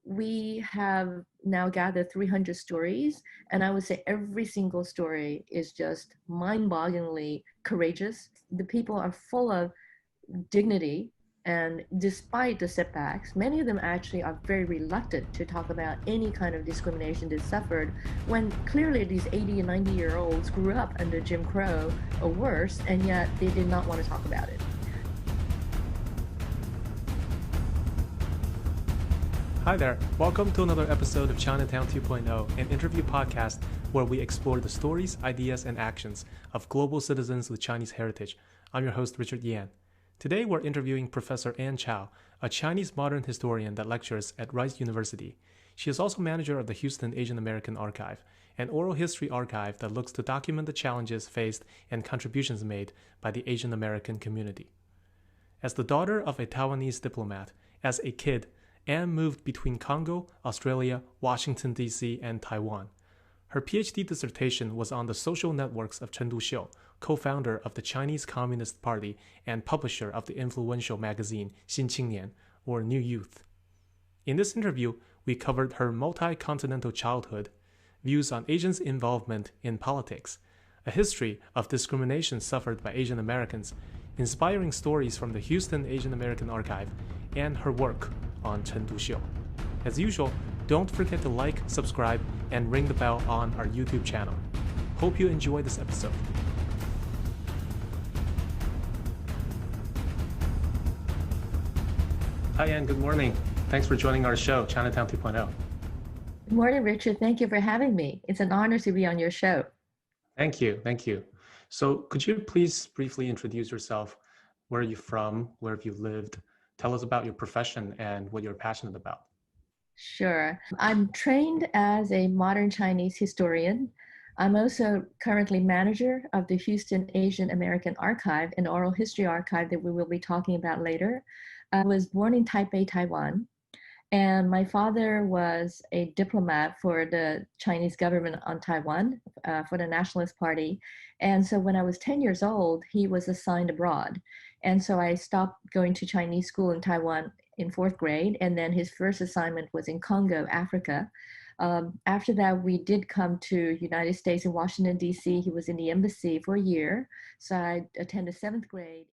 we have now gathered 300 stories, and I would say every single story is just mind-bogglingly courageous. The people are full of dignity, and despite the setbacks, many of them actually are very reluctant to talk about any kind of discrimination they suffered when clearly these 80 and 90-year-olds grew up under Jim Crow or worse, and yet they did not want to talk about it. Hi there, welcome to another episode of Chinatown 2.0, an interview podcast where we explore the stories, ideas, and actions of global citizens with Chinese heritage. I'm your host, Richard Yan. Today we're interviewing Professor Anne Chow, a Chinese modern historian that lectures at Rice University. She is also manager of the Houston Asian American Archive, an oral history archive that looks to document the challenges faced and contributions made by the Asian American community. As the daughter of a Taiwanese diplomat, as a kid, Anne moved between Congo, Australia, Washington, D.C., and Taiwan. Her PhD dissertation was on the social networks of Chen Duxiu, co-founder of the Chinese Communist Party and publisher of the influential magazine Xin Qingnian, or New Youth. In this interview, we covered her multi-continental childhood, views on Asians' involvement in politics, a history of discrimination suffered by Asian Americans, inspiring stories from the Houston Asian American Archive, and her work on Chen Duxiu. As usual, don't forget to like, subscribe, and ring the bell on our YouTube channel. Hope you enjoy this episode. Hi, Anne. Good morning. Thanks for joining our show, Chinatown 2.0. Good morning, Richard. Thank you for having me. It's an honor to be on your show. Thank you. Thank you. So could you please briefly introduce yourself? Where are you from? Where have you lived? Tell us about your profession and what you're passionate about. Sure. I'm trained as a modern Chinese historian. I'm also currently manager of the Houston Asian American Archive, an oral history archive that we will be talking about later. I was born in Taipei, Taiwan, and my father was a diplomat for the Chinese government on Taiwan, for the Nationalist Party. And so when I was 10 years old, he was assigned abroad. And so I stopped going to Chinese school in Taiwan in fourth grade. And then his first assignment was in Congo, Africa. After that, we did come to United States in Washington, D.C. He was in the embassy for a year. So I attended seventh grade.